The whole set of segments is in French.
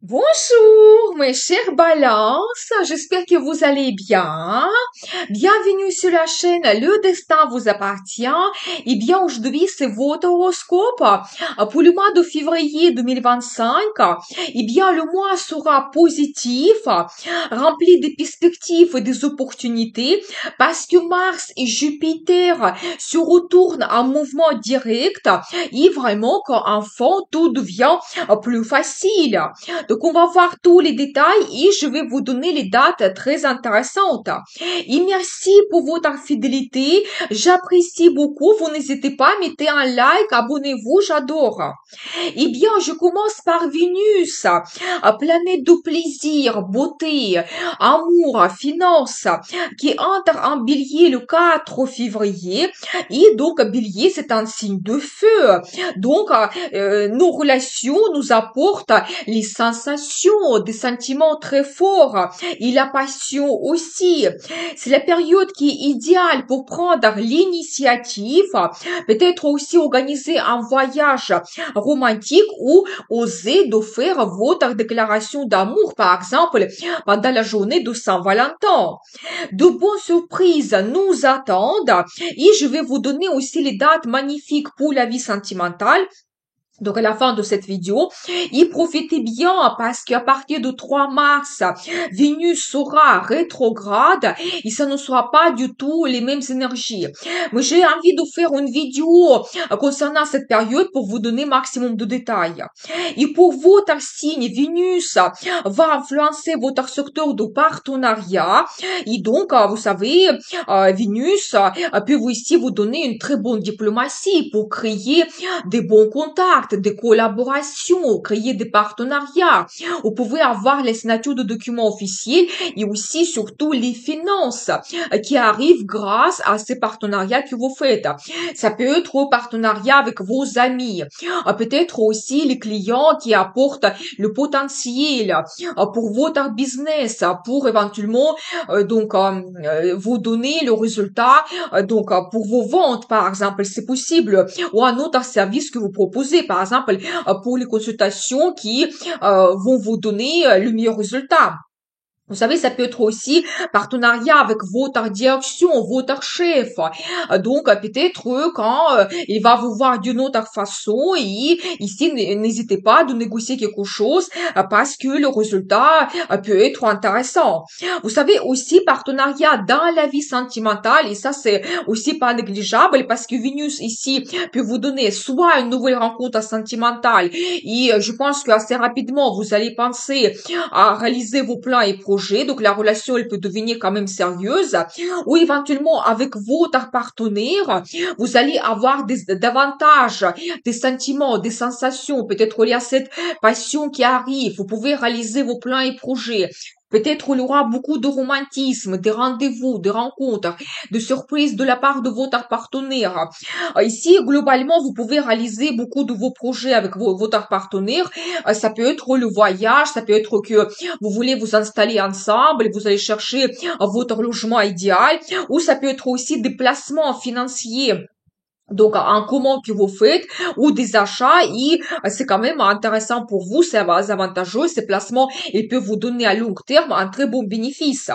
Bonjour, mes chères balances, j'espère que vous allez bien. Bienvenue sur la chaîne Le Destin vous appartient. Et bien, aujourd'hui, c'est votre horoscope pour le mois de février 2025. Eh bien, le mois sera positif, rempli de perspectives et des opportunités parce que Mars et Jupiter se retournent en mouvement direct et vraiment, quand enfin, tout devient plus facile. Donc, on va voir tous les détails et je vais vous donner les dates très intéressantes. Et merci pour votre fidélité. J'apprécie beaucoup. Vous n'hésitez pas, mettez un like, abonnez-vous, j'adore. Eh bien, je commence par Vénus, planète de plaisir, beauté, amour, finance, qui entre en bélier le 4 février. Et donc, bélier, c'est un signe de feu. Donc, nos relations nous apportent les sensations, des sentiments très forts et la passion aussi. C'est la période qui est idéale pour prendre l'initiative, peut-être aussi organiser un voyage romantique ou oser de faire votre déclaration d'amour, par exemple, pendant la journée de Saint-Valentin. De bonnes surprises nous attendent et je vais vous donner aussi les dates magnifiques pour la vie sentimentale. Donc, à la fin de cette vidéo, et profitez bien parce qu'à partir du 3 mars, Vénus sera rétrograde et ça ne sera pas du tout les mêmes énergies. Mais j'ai envie de faire une vidéo concernant cette période pour vous donner maximum de détails. Et pour votre signe, Vénus va influencer votre secteur de partenariat. Et donc, vous savez, Vénus peut aussi vous donner une très bonne diplomatie pour créer des bons contacts, des collaborations, créer des partenariats. Vous pouvez avoir les signatures de documents officiels et aussi surtout les finances qui arrivent grâce à ces partenariats que vous faites. Ça peut être au partenariat avec vos amis, peut-être aussi les clients qui apportent le potentiel pour votre business, pour éventuellement vous donner le résultat pour vos ventes par exemple, c'est possible, ou un autre service que vous proposez, par exemple, pour les consultations qui vont vous donner le meilleur résultat. Vous savez, ça peut être aussi partenariat avec votre direction, votre chef. Donc, peut-être quand il va vous voir d'une autre façon, et ici, n'hésitez pas de négocier quelque chose parce que le résultat peut être intéressant. Vous savez, aussi partenariat dans la vie sentimentale, et ça, c'est aussi pas négligeable parce que Vénus ici peut vous donner soit une nouvelle rencontre sentimentale, et je pense qu'assez rapidement, vous allez penser à réaliser vos plans et projets. Donc la relation, elle peut devenir quand même sérieuse. Ou éventuellement avec votre partenaire, vous allez avoir davantage des sentiments, des sensations, peut-être liées à cette passion qui arrive. Vous pouvez réaliser vos plans et projets. Peut-être il y aura beaucoup de romantisme, des rendez-vous, des rencontres, de surprises de la part de votre partenaire. Ici, globalement, vous pouvez réaliser beaucoup de vos projets avec votre partenaire. Ça peut être le voyage, ça peut être que vous voulez vous installer ensemble et vous allez chercher votre logement idéal, ou ça peut être aussi des placements financiers. Donc, en commun que vous faites ou des achats et c'est quand même intéressant pour vous, c'est avantageux. Ces placements, ils peuvent vous donner à long terme un très bon bénéfice.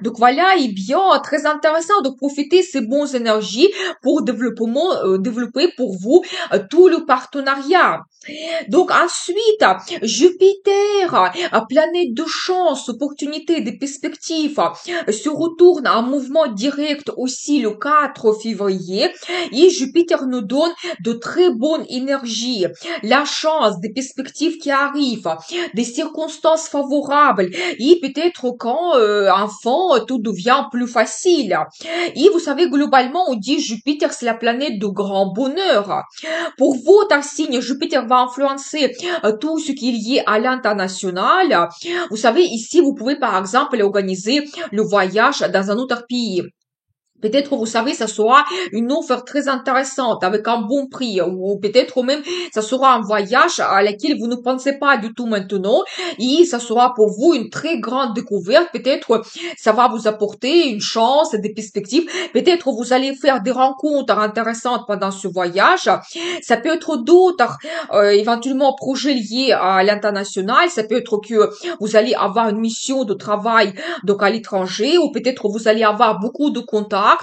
Donc voilà, et bien, très intéressant de profiter de ces bonnes énergies pour développer pour vous tout le partenariat. Donc ensuite, Jupiter, planète de chance, opportunité, des perspectives, se retourne en mouvement direct aussi le 4 février et Jupiter nous donne de très bonnes énergies, la chance, des perspectives qui arrivent, des circonstances favorables et peut-être quand enfant tout devient plus facile. Et vous savez, globalement, on dit Jupiter, c'est la planète de grand bonheur. Pour votre signe, Jupiter va influencer tout ce qui est lié à l'international. Vous savez, ici, vous pouvez par exemple organiser le voyage dans un autre pays. Peut-être, vous savez, ça sera une offre très intéressante avec un bon prix ou peut-être même ça sera un voyage à laquelle vous ne pensez pas du tout maintenant et ça sera pour vous une très grande découverte. Peut-être ça va vous apporter une chance, des perspectives. Peut-être vous allez faire des rencontres intéressantes pendant ce voyage. Ça peut être d'autres éventuellement projets liés à l'international. Ça peut être que vous allez avoir une mission de travail donc à l'étranger ou peut-être vous allez avoir beaucoup de contacts.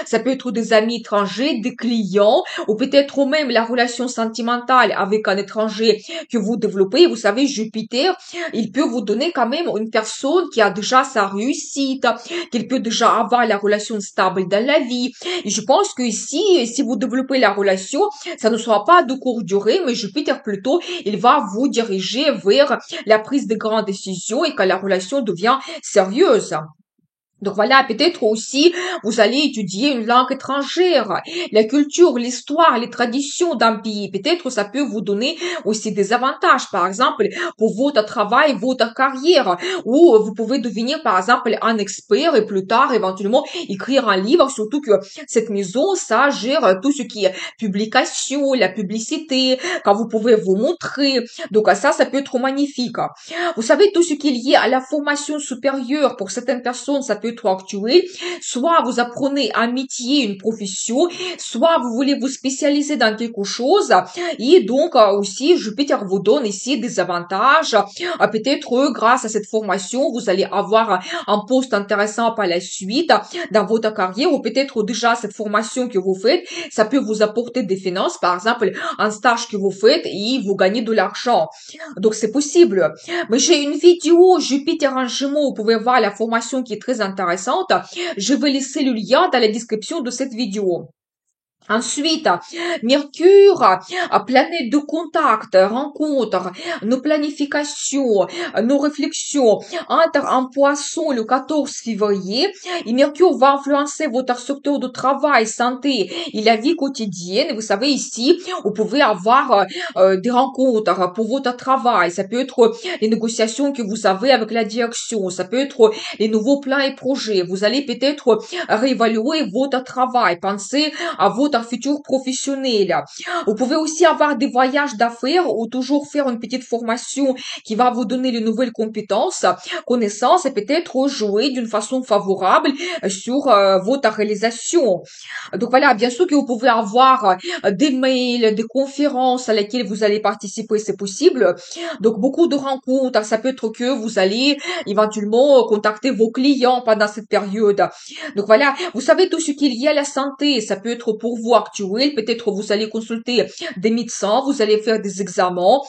Ça peut être des amis étrangers, des clients, ou peut-être même la relation sentimentale avec un étranger que vous développez. Vous savez, Jupiter, il peut vous donner quand même une personne qui a déjà sa réussite, qu'il peut déjà avoir la relation stable dans la vie. Et je pense que ici, si vous développez la relation, ça ne sera pas de courte durée, mais Jupiter plutôt, il va vous diriger vers la prise de grandes décisions et que la relation devient sérieuse. Donc voilà, peut-être aussi, vous allez étudier une langue étrangère, la culture, l'histoire, les traditions d'un pays. Peut-être ça peut vous donner aussi des avantages, par exemple, pour votre travail, votre carrière, ou vous pouvez devenir, par exemple, un expert et plus tard, éventuellement, écrire un livre, surtout que cette maison, ça gère tout ce qui est publication, la publicité, quand vous pouvez vous montrer. Donc ça peut être magnifique. Vous savez, tout ce qui est lié à la formation supérieure, pour certaines personnes, ça peut être actuel. Soit vous apprenez un métier, une profession, soit vous voulez vous spécialiser dans quelque chose. Et donc, aussi, Jupiter vous donne ici des avantages. Peut-être, grâce à cette formation, vous allez avoir un poste intéressant par la suite dans votre carrière, ou peut-être déjà cette formation que vous faites, ça peut vous apporter des finances, par exemple, un stage que vous faites et vous gagnez de l'argent. Donc, c'est possible. Mais j'ai une vidéo Jupiter en Gémeaux, vous pouvez voir la formation qui est très intéressante. Je vais laisser le lien dans la description de cette vidéo. Ensuite, Mercure, planète de contact, rencontre, nos planifications, nos réflexions, entre en poisson le 14 février, et Mercure va influencer votre secteur de travail, santé et la vie quotidienne. Vous savez, ici, vous pouvez avoir des rencontres pour votre travail. Ça peut être les négociations que vous avez avec la direction. Ça peut être les nouveaux plans et projets. Vous allez peut-être réévaluer votre travail. Pensez à votre futur professionnel. Vous pouvez aussi avoir des voyages d'affaires ou toujours faire une petite formation qui va vous donner de nouvelles compétences, connaissances et peut-être jouer d'une façon favorable sur votre réalisation. Donc voilà, bien sûr que vous pouvez avoir des mails, des conférences à lesquelles vous allez participer, c'est possible. Donc beaucoup de rencontres, ça peut être que vous allez éventuellement contacter vos clients pendant cette période. Donc voilà, vous savez tout ce qui est lié à la santé, ça peut être pour vous actuel, peut-être vous allez consulter des médecins, vous allez faire des examens,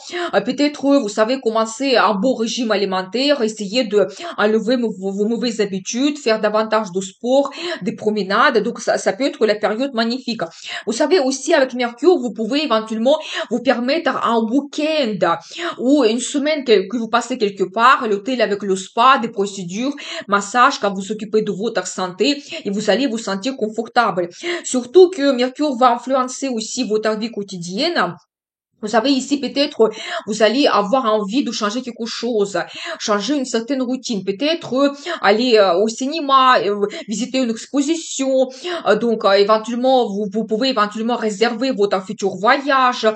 peut-être vous savez commencer un beau régime alimentaire, essayer de enlever vos mauvaises habitudes, faire davantage de sport, des promenades, donc ça peut être la période magnifique. Vous savez aussi avec Mercure, vous pouvez éventuellement vous permettre un week-end ou une semaine que vous passez quelque part, l'hôtel avec le spa, des procédures, massage quand vous occupez de votre santé et vous allez vous sentir confortable. Surtout que Mercure va influencer aussi votre vie quotidienne. Vous savez, ici, peut-être, vous allez avoir envie de changer quelque chose, changer une certaine routine, peut-être aller au cinéma, visiter une exposition, donc éventuellement, vous pouvez éventuellement réserver votre futur voyage,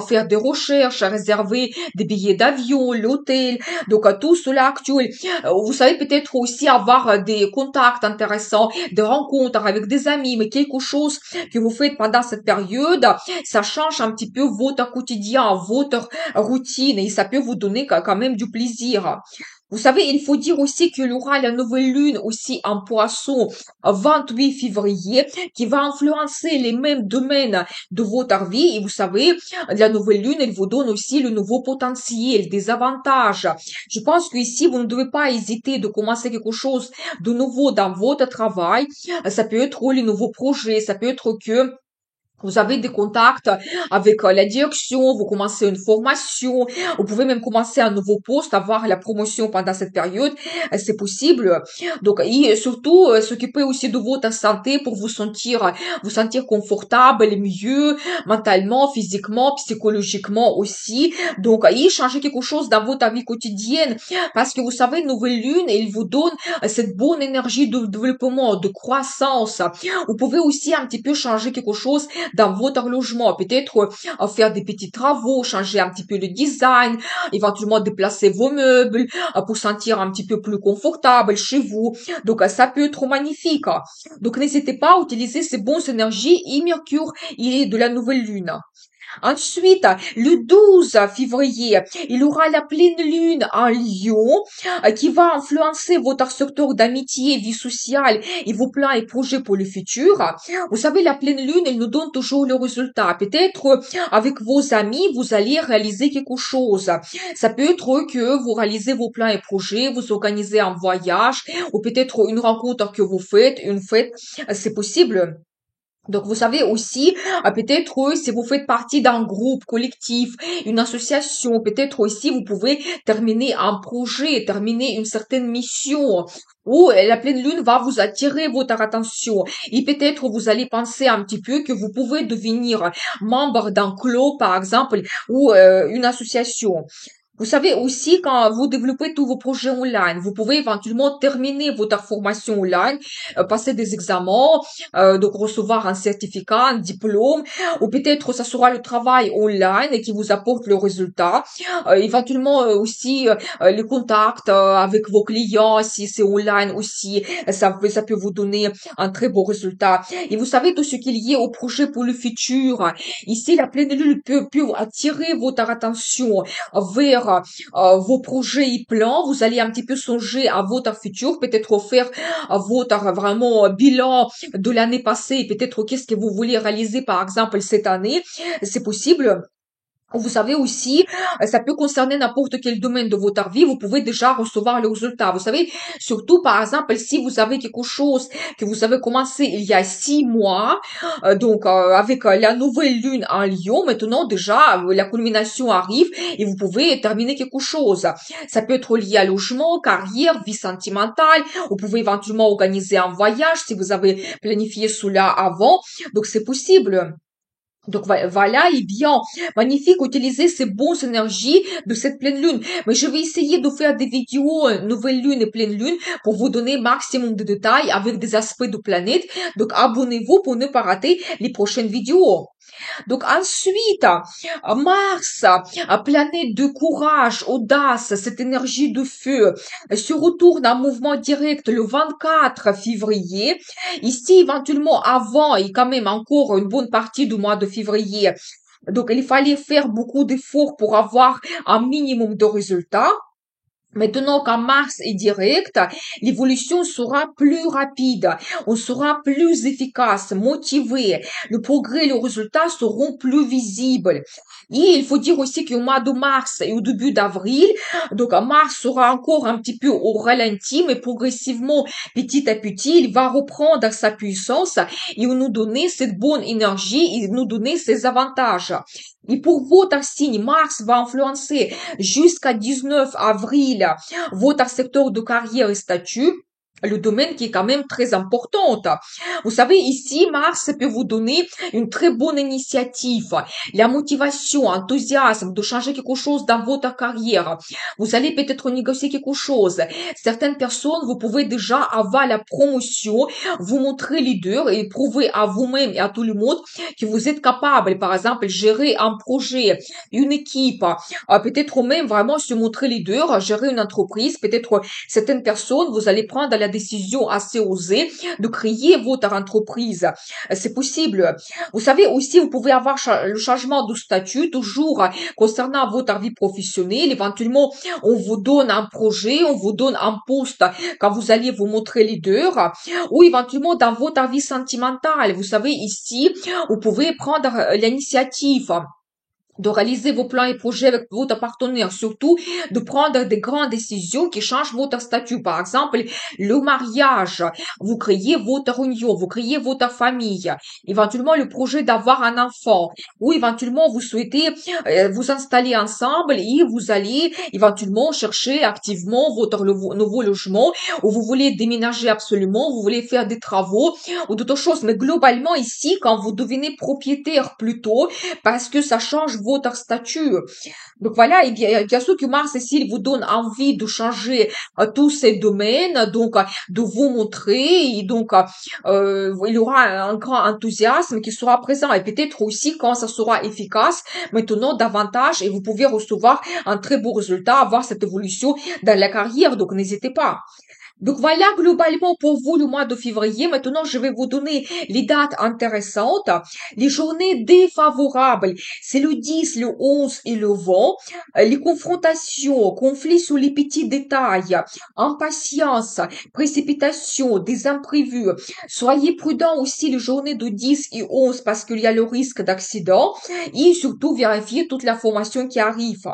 faire des recherches, réserver des billets d'avion, l'hôtel, donc tout cela actuel. Vous savez peut-être aussi avoir des contacts intéressants, des rencontres avec des amis, mais quelque chose que vous faites pendant cette période, ça change un petit peu votre quotidien, votre routine et ça peut vous donner quand même du plaisir. Vous savez, il faut dire aussi qu'il y aura la nouvelle lune aussi en poisson 28 février qui va influencer les mêmes domaines de votre vie. Et vous savez, la nouvelle lune, elle vous donne aussi le nouveau potentiel, des avantages. Je pense qu'ici, vous ne devez pas hésiter de commencer quelque chose de nouveau dans votre travail. Ça peut être les nouveaux projets, ça peut être que Vous avez des contacts avec la direction, vous commencez une formation, vous pouvez même commencer un nouveau poste, avoir la promotion pendant cette période, c'est possible. Donc, et surtout, s'occuper aussi de votre santé pour vous sentir confortable, mieux, mentalement, physiquement, psychologiquement aussi. Donc, et changer quelque chose dans votre vie quotidienne, parce que vous savez, nouvelle lune, il vous donne cette bonne énergie de développement, de croissance. Vous pouvez aussi un petit peu changer quelque chose dans votre logement, peut-être faire des petits travaux, changer un petit peu le design, éventuellement déplacer vos meubles pour sentir un petit peu plus confortable chez vous. Donc ça peut être magnifique. Donc n'hésitez pas à utiliser ces bonnes énergies et Mercure, il est de la nouvelle lune. Ensuite, le 12 février, il y aura la pleine lune en Lion qui va influencer votre secteur d'amitié, vie sociale et vos plans et projets pour le futur. Vous savez, la pleine lune, elle nous donne toujours le résultat. Peut-être avec vos amis, vous allez réaliser quelque chose. Ça peut être que vous réalisez vos plans et projets, vous organisez un voyage ou peut-être une rencontre que vous faites, une fête. C'est possible. Donc, vous savez aussi, peut-être si vous faites partie d'un groupe collectif, une association, peut-être aussi vous pouvez terminer un projet, terminer une certaine mission, où la pleine lune va vous attirer votre attention. Et peut-être vous allez penser un petit peu que vous pouvez devenir membre d'un club, par exemple, ou une association. Vous savez aussi, quand vous développez tous vos projets online, vous pouvez éventuellement terminer votre formation online, passer des examens, donc recevoir un certificat, un diplôme, ou peut-être ça sera le travail online et qui vous apporte le résultat. Éventuellement aussi les contacts avec vos clients, si c'est online aussi, ça peut vous donner un très beau résultat. Et vous savez tout ce qui est lié au projet pour le futur. Ici, la pleine lune peut attirer votre attention vers vos projets et plans, vous allez un petit peu songer à votre futur, peut-être faire votre vraiment bilan de l'année passée, peut-être qu'est-ce que vous voulez réaliser par exemple cette année, c'est possible. Vous savez aussi, ça peut concerner n'importe quel domaine de votre vie, vous pouvez déjà recevoir le résultat. Vous savez, surtout par exemple, si vous avez quelque chose que vous avez commencé il y a 6 mois, donc avec la nouvelle lune en Lion, maintenant déjà la culmination arrive et vous pouvez terminer quelque chose. Ça peut être lié à logement, carrière, vie sentimentale. Vous pouvez éventuellement organiser un voyage si vous avez planifié cela avant. Donc c'est possible. Donc voilà, et bien, magnifique, utiliser ces bonnes énergies de cette pleine lune. Mais je vais essayer de faire des vidéos nouvelle lune et pleine lune pour vous donner maximum de détails avec des aspects de planète. Donc abonnez-vous pour ne pas rater les prochaines vidéos. Donc ensuite, Mars, planète de courage, audace, cette énergie de feu, se retourne en mouvement direct le 24 février. Ici, éventuellement, avant et quand même encore une bonne partie du mois de février. Donc, il fallait faire beaucoup d'efforts pour avoir un minimum de résultats. Maintenant qu'en Mars est direct, l'évolution sera plus rapide, on sera plus efficace, motivé, le progrès et le résultat seront plus visibles. Et il faut dire aussi qu'au mois de mars et au début d'avril, donc Mars sera encore un petit peu au ralenti, mais progressivement, petit à petit, il va reprendre sa puissance et nous donner cette bonne énergie et nous donner ses avantages. Et pour votre signe, Mars va influencer jusqu'à 19 avril votre secteur de carrière et statut. Le domaine qui est quand même très important. Vous savez, ici, Mars peut vous donner une très bonne initiative, la motivation, enthousiasme de changer quelque chose dans votre carrière. Vous allez peut-être négocier quelque chose. Certaines personnes, vous pouvez déjà avoir la promotion, vous montrer leader et prouver à vous-même et à tout le monde que vous êtes capable, par exemple, gérer un projet, une équipe, peut-être même vraiment se montrer leader, gérer une entreprise, peut-être certaines personnes, vous allez prendre la décision assez osée de créer votre entreprise. C'est possible. Vous savez aussi, vous pouvez avoir le changement de statut, toujours concernant votre vie professionnelle. Éventuellement, on vous donne un projet, on vous donne un poste quand vous allez vous montrer leader, ou éventuellement dans votre vie sentimentale. Vous savez, ici, vous pouvez prendre l'initiative de réaliser vos plans et projets avec votre partenaire, surtout de prendre des grandes décisions qui changent votre statut. Par exemple, le mariage, vous créez votre union, vous créez votre famille, éventuellement le projet d'avoir un enfant, ou éventuellement vous souhaitez vous installer ensemble et vous allez éventuellement chercher activement votre nouveau logement, ou vous voulez déménager absolument, vous voulez faire des travaux ou d'autres choses. Mais globalement ici, quand vous devenez propriétaire plutôt, parce que ça change votre statut. Donc voilà, et bien sûr que Mars ici, il vous donne envie de changer tous ces domaines, donc de vous montrer, et donc il y aura un grand enthousiasme qui sera présent, et peut-être aussi quand ça sera efficace, maintenant davantage, et vous pouvez recevoir un très beau résultat, avoir cette évolution dans la carrière, donc n'hésitez pas. Donc voilà globalement pour vous le mois de février. Maintenant, je vais vous donner les dates intéressantes. Les journées défavorables, c'est le 10, le 11 et le 20. Les confrontations, conflits sur les petits détails, impatience, précipitation, des imprévus. Soyez prudents aussi les journées de 10 et 11 parce qu'il y a le risque d'accident. Et surtout, vérifiez toute l'information qui arrive.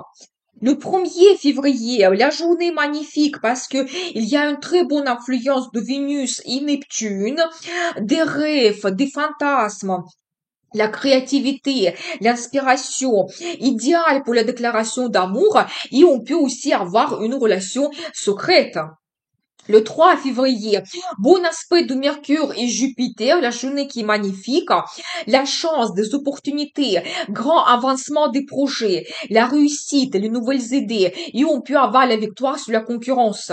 Le 1er février, la journée magnifique parce que il y a une très bonne influence de Vénus et Neptune, des rêves, des fantasmes, la créativité, l'inspiration, idéale pour la déclaration d'amour, et on peut aussi avoir une relation secrète. Le 3 février, bon aspect de Mercure et Jupiter, la journée qui est magnifique, la chance, des opportunités, grand avancement des projets, la réussite, les nouvelles idées, et on peut avoir la victoire sur la concurrence.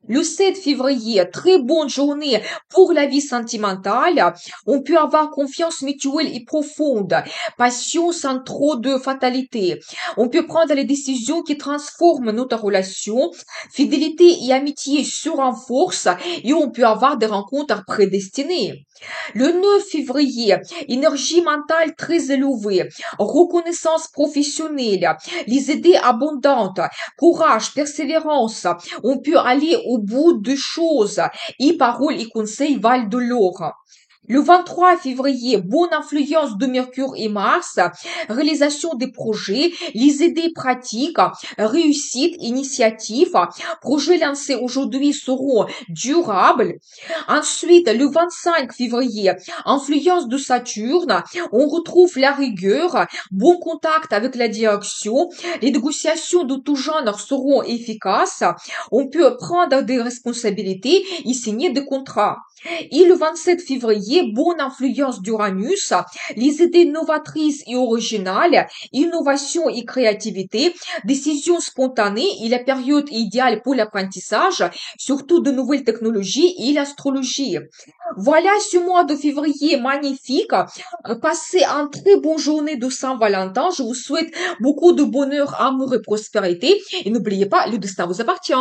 Le 7 février, très bonne journée pour la vie sentimentale. On peut avoir confiance mutuelle et profonde, passion sans trop de fatalité. On peut prendre les décisions qui transforment notre relation. Fidélité et amitié se renforcent et on peut avoir des rencontres prédestinées. Le 9 février, énergie mentale très élevée, reconnaissance professionnelle, les idées abondantes, courage, persévérance. On peut aller au bout des choses et paroles et conseils valent de l'or. Le 23 février, bonne influence de Mercure et Mars, réalisation des projets, les idées pratiques, réussite, initiative, projets lancés aujourd'hui seront durables. Ensuite, le 25 février, influence de Saturne, on retrouve la rigueur, bon contact avec la direction, les négociations de tout genre seront efficaces, on peut prendre des responsabilités et signer des contrats. Et le 27 février, bonne influence d'Uranus, les idées novatrices et originales, innovation et créativité, décisions spontanées et la période idéale pour l'apprentissage, surtout de nouvelles technologies et l'astrologie. Voilà ce mois de février magnifique. Passez une très bonne journée de Saint-Valentin. Je vous souhaite beaucoup de bonheur, amour et prospérité. Et n'oubliez pas, le destin vous appartient.